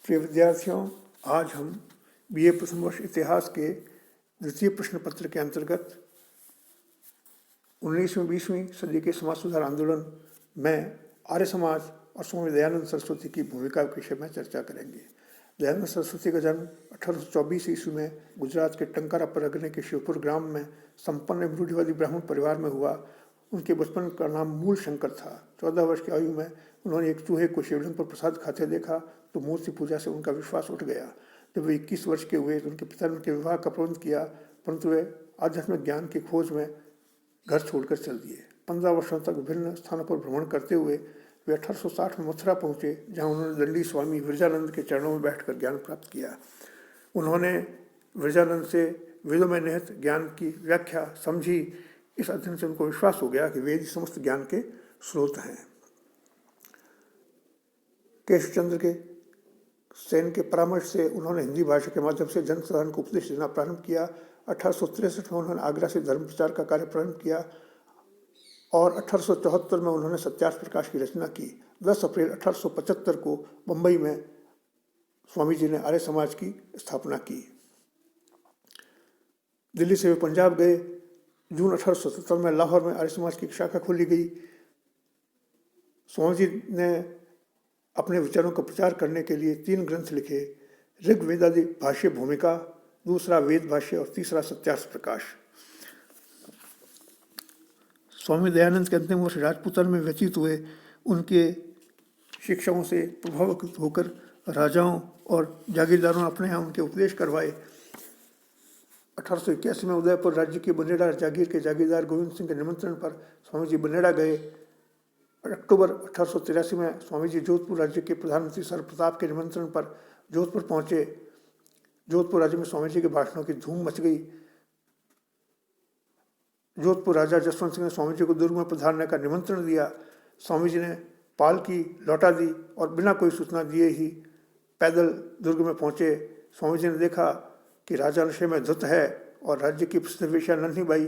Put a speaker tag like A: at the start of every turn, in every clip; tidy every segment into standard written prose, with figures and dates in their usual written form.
A: प्रिय विद्यार्थियों, आज हम बीए प्रथम वर्ष इतिहास के द्वितीय प्रश्न पत्र के अंतर्गत 19वीं-20वीं सदी के समाज सुधार आंदोलन में आर्य समाज और स्वामी दयानंद सरस्वती की भूमिका के विषय में चर्चा करेंगे। दयानंद सरस्वती का जन्म 1824 ईस्वी में गुजरात के टंकारा परगने के शिवपुर ग्राम में संपन्न रूढ़िवादी ब्राह्मण परिवार में हुआ। उनके बचपन का नाम मूल शंकर था। 14 वर्ष की आयु में उन्होंने एक चूहे को शिवलिंग पर प्रसाद खाते देखा तो मूर्ति पूजा से उनका विश्वास उठ गया। जब वे 21 वर्ष के हुए तो उनके पिता ने उनके विवाह का प्रबंध किया, परंतु वे आध्यात्मिक ज्ञान की खोज में घर छोड़कर चल दिए। 15 वर्षों तक विभिन्न स्थानों पर भ्रमण करते हुए वे 1860 में मथुरा पहुँचे, जहाँ उन्होंने दंडी स्वामी विरजानंद के चरणों में बैठकर ज्ञान प्राप्त किया। उन्होंने विरजानंद से वेदों में निहित ज्ञान की व्याख्या समझी। इस अध्ययन से उनको विश्वास हो गया कि वेद ही समस्त ज्ञान के स्रोत हैं। केशवचंद्र के सेन के परामर्श से उन्होंने हिंदी भाषा के माध्यम से जन साधारण को उपदेश देना प्रारंभ किया। 1863 में उन्होंने आगरा से धर्म प्रचार का कार्य प्रारंभ किया और 1874 में उन्होंने सत्यार्थ प्रकाश की रचना की। 10 अप्रैल 1875 को मुंबई में स्वामी जी ने आर्य समाज की स्थापना की। दिल्ली से वे पंजाब गए। जून 1877 में लाहौर में आर्य समाज की एक शाखा खोली गई। स्वामी जी ने अपने विचारों का प्रचार करने के लिए 3 ग्रंथ लिखे: ऋग्वेदादि भाष्य भूमिका, दूसरा वेद भाष्य और तीसरा सत्यार्थ प्रकाश। स्वामी दयानंद के अंतिम वर्ष राजपूताना में व्यतीत हुए। उनके शिक्षाओं से प्रभावित होकर राजाओं और जागीरदारों ने अपने यहाँ उनके उपदेश करवाए। 1881 में उदयपुर राज्य की बनेड़ा जागीर के जागीरदार गोविंद सिंह के निमंत्रण पर स्वामी जी बनेड़ा गए। अक्टूबर 1883 में स्वामी जी जोधपुर राज्य के प्रधानमंत्री सर प्रताप के निमंत्रण पर जोधपुर पहुंचे। जोधपुर राज्य में स्वामी जी के भाषणों की धूम मच गई। जोधपुर राजा जसवंत सिंह ने स्वामी जी को दुर्ग में पधारने का निमंत्रण दिया। स्वामी जी ने पालकी लौटा दी और बिना कोई सूचना दिए ही पैदल दुर्ग में पहुंचे। स्वामी जी ने देखा कि राजा नशे में धुत है और राज्य की प्रसिद्ध वेश्या नन्ही बाई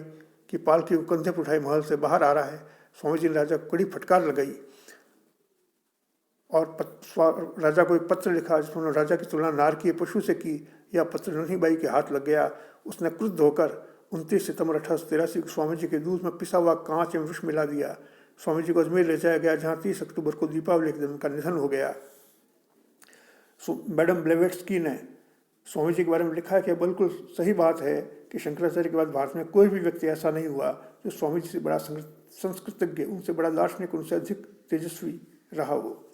A: की पालकी को कंधे पर उठाए महल से बाहर आ रहा है। स्वामी जी ने राजा को कड़ी फटकार लगाई और राजा को एक पत्र लिखा, जिसमें राजा की तुलना नारकीय पशु से की। यह पत्र नन्ही बाई के हाथ लग गया। उसने क्रुद्ध होकर 29 सितंबर 1883 को स्वामी जी के दूध में पिसा हुआ कांच एवं विष मिला दिया। स्वामी जी को अजमेर ले जाया गया, जहाँ 30 अक्टूबर को दीपावली के दिन उनका निधन हो गया। मैडम ब्लेवेट्स्की ने स्वामी जी के बारे में लिखा कि बिल्कुल सही बात है कि शंकराचार्य के बाद भारत में कोई भी व्यक्ति ऐसा नहीं हुआ जो स्वामी जी से बड़ा संस्कृतज्ञ, उनसे बड़ा दार्शनिक, उनसे अधिक तेजस्वी रहा हो।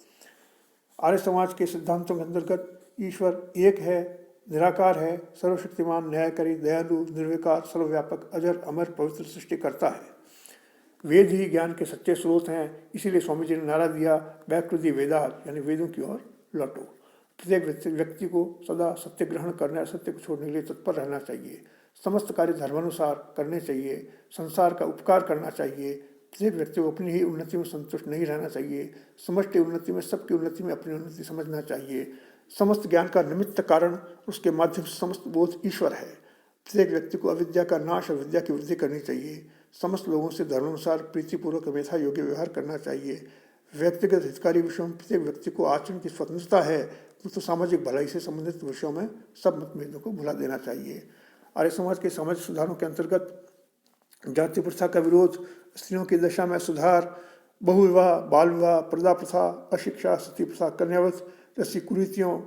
A: आर्य समाज के सिद्धांतों के अंतर्गत ईश्वर एक है, निराकार है, सर्वशक्तिमान, न्यायकारी, दयालु, निर्विकार, सर्वव्यापक, अजर, अमर, पवित्र सृष्टि करता है। वेद ही ज्ञान के सच्चे स्रोत हैं। इसीलिए स्वामी जी ने नारा दिया, बैक टू दी वेदास, यानी वेदों की ओर लौटो। प्रत्येक व्यक्ति को सदा सत्य ग्रहण करने और सत्य को छोड़ने के लिए तत्पर रहना चाहिए। समस्त कार्य धर्मानुसार करने चाहिए। संसार का उपकार करना चाहिए। प्रत्येक व्यक्ति को अपनी ही उन्नति में संतुष्ट नहीं रहना चाहिए। समष्टि उन्नति में, सबकी उन्नति में अपनी उन्नति समझना चाहिए। समस्त ज्ञान का निमित्त कारण, उसके माध्यम से समस्त बोध ईश्वर है। प्रत्येक व्यक्ति को अविद्या का नाश और विद्या की वृद्धि करनी चाहिए। समस्त लोगों से धर्मानुसार प्रीतिपूर्वक मेधा योग्य व्यवहार करना चाहिए। व्यक्तिगत हितकारी विषयों में प्रत्येक व्यक्ति को आचरण की स्वतंत्रता है, तो सामाजिक भलाई से संबंधित विषयों में सब मतभेदों को भुला देना चाहिए। आर्य समाज के सामाजिक सुधारों के अंतर्गत जाति प्रथा का विरोध, स्त्रियों की दशा में सुधार, बहुविवाह, बाल विवाह, पर्दा प्रथा, अशिक्षा, सती प्रथा, कन्याव्रत जैसी कुरीतियों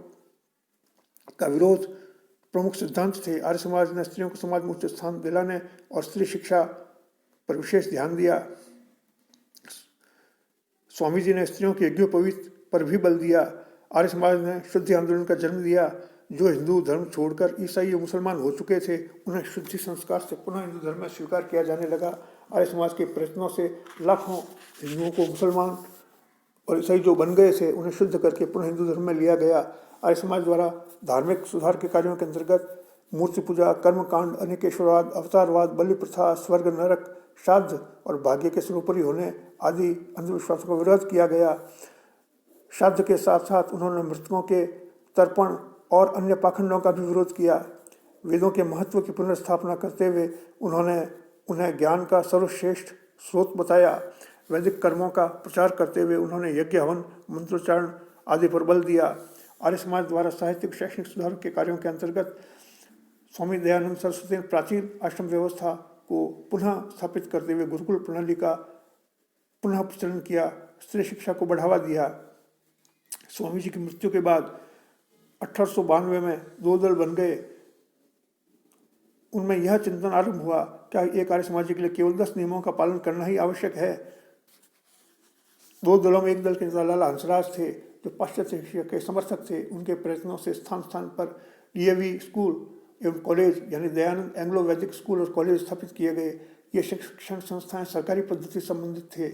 A: का विरोध प्रमुख सिद्धांत थे। आर्य समाज ने स्त्रियों को समाज में उच्च स्थान दिलाने और स्त्री शिक्षा पर विशेष ध्यान दिया। स्वामी जी ने स्त्रियों के यज्ञोपवीत पर भी बल दिया। आर्य समाज ने शुद्धि आंदोलन का जन्म दिया। जो हिंदू धर्म छोड़कर ईसाई और मुसलमान हो चुके थे, उन्हें शुद्धि संस्कार से पुनः हिंदू धर्म में स्वीकार किया जाने लगा। आर्य समाज के प्रयत्नों से लाखों हिंदुओं को मुसलमान और ईसाई जो बन गए थे, उन्हें शुद्ध करके पुनः हिंदू धर्म में लिया गया। आर्य समाज द्वारा धार्मिक सुधार के कार्यों के अंतर्गत मूर्ति पूजा, कर्मकांड, अनेकेश्वरवाद, अवतारवाद, बलि प्रथा, स्वर्ग नरक, श्राद्ध और भाग्य के सर्वोपरि होने आदि अंधविश्वासों का विरोध किया गया। श्राद्ध के साथ साथ उन्होंने मृतकों के तर्पण और अन्य पाखंडों का भी विरोध किया। वेदों के महत्व की पुनर्स्थापना करते हुए उन्होंने उन्हें ज्ञान का सर्वश्रेष्ठ स्रोत बताया। वैदिक कर्मों का प्रचार करते हुए उन्होंने यज्ञ, हवन, मंत्रोच्चारण आदि पर बल दिया आर्य समाज द्वारा साहित्यिक शैक्षणिक सुधार के कार्यों के अंतर्गत स्वामी दयानंद सरस्वती ने प्राचीन आश्रम व्यवस्था को पुनः स्थापित करते हुए गुरुकुल प्रणाली का पुनः प्रचलन किया, स्त्री शिक्षा को बढ़ावा दिया। स्वामी जी की मृत्यु के बाद 1892 में 2 दल बन गए। उनमें यह चिंतन आरंभ हुआ, क्या एक आर्य समाज के लिए केवल 10 नियमों का पालन करना ही आवश्यक है। 2 दलों में एक दल के नेता लाला हंसराज थे, जो पाश्चात्य शिक्षा के समर्थक थे। उनके प्रयत्नों से स्थान स्थान पर डीएवी स्कूल एवं कॉलेज यानी दयानंद एंग्लो वैदिक स्कूल और कॉलेज स्थापित किए गए। ये शिक्षण संस्थाएं सरकारी पद्धति से संबंधित थे।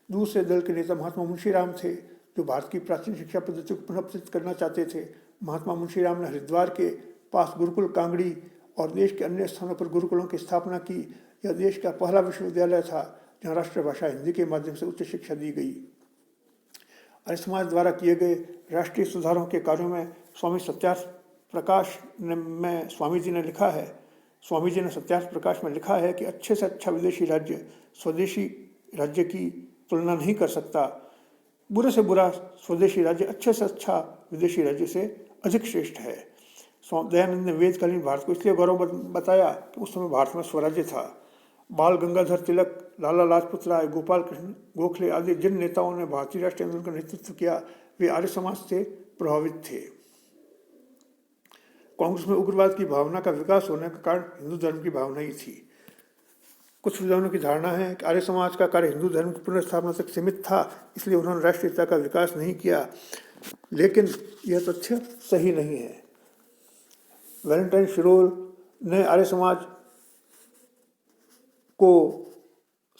A: दूसरे दल के नेता महात्मा मुंशीराम थे, जो भारत की प्राचीन शिक्षा पद्धति को पुनः प्रतिष्ठित करना चाहते थे। महात्मा मुंशीराम ने हरिद्वार के पास गुरुकुल कांगड़ी और देश के अन्य स्थानों पर गुरुकुलों की स्थापना की। यह देश का पहला विश्वविद्यालय था जहाँ राष्ट्रभाषा हिंदी के माध्यम से उच्च शिक्षा दी गई। आर्य समाज द्वारा किए गए राष्ट्रीय सुधारों के कार्यों में स्वामी सत्यार्थ प्रकाश में स्वामी जी ने सत्यार्थ प्रकाश में लिखा है कि अच्छे से अच्छा विदेशी राज्य स्वदेशी राज्य की तुलना नहीं कर सकता। बुरे से बुरा स्वदेशी राज्य अच्छे से अच्छा विदेशी राज्य से अधिक श्रेष्ठ है। स्वामी दयानंद ने वेदकालीन भारत को इसलिए गौरव बताया कि उस समय भारत में स्वराज्य था। बाल गंगाधर तिलक, लाला लाजपत राय, गोपाल कृष्ण गोखले आदि जिन नेताओं ने भारतीय राष्ट्रीय आंदोलन का नेतृत्व किया, वे आर्य समाज से प्रभावित थे। कांग्रेस में उग्रवाद की भावना का विकास होने का कारण हिंदू धर्म की भावना ही थी। कुछ विद्वानों की धारणा है कि आर्य समाज का कार्य हिंदू धर्म की पुनर्स्थापना तक सीमित था, इसलिए उन्होंने राष्ट्रीयता का विकास नहीं किया, लेकिन यह तथ्य सही नहीं है। वैलेंटाइन शिरोल ने आर्य समाज को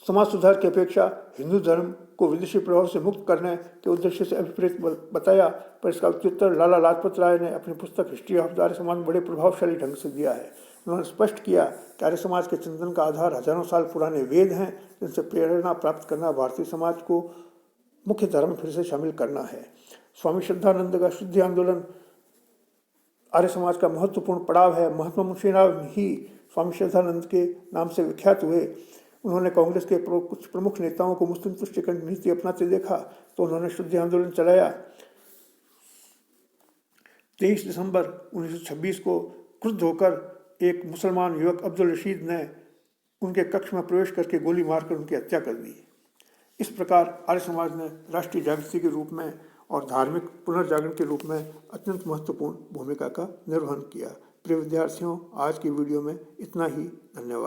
A: समाज सुधार की अपेक्षा हिंदू धर्म को विदेशी प्रभाव से मुक्त करने के उद्देश्य से अभिप्रेत बताया, पर इसका उत्तर लाला लाजपत राय ने अपनी पुस्तक history of the Arya Samaj में बड़े प्रभावशाली ढंग से दिया है। उन्होंने स्पष्ट किया कि आर्य समाज के चिंतन का आधार हजारों साल पुराने वेद हैं, जिनसे प्रेरणा प्राप्त करना भारतीय समाज को मुख्य धारा में फिर से शामिल करना है। स्वामी श्रद्धानंद का शुद्धि आंदोलन आर्य समाज का महत्वपूर्ण पड़ाव है। महात्मा मुंशीराम ही स्वामी श्रद्धानंद के नाम से विख्यात हुए। उन्होंने कांग्रेस के कुछ प्रमुख नेताओं को मुस्लिम तुष्टिकरण नीति अपनाते देखा, तो उन्होंने शुद्धि आंदोलन चलाया। 23 दिसंबर 1926 को क्रुद्ध होकर एक मुसलमान युवक अब्दुल रशीद ने उनके कक्ष में प्रवेश करके गोली मारकर उनकी हत्या कर दी। इस प्रकार आर्य समाज ने राष्ट्रीय जागृति के रूप में और धार्मिक पुनर्जागरण के रूप में अत्यंत महत्वपूर्ण भूमिका का निर्वहन किया। प्रिय विद्यार्थियों, आज की वीडियो में इतना ही। धन्यवाद।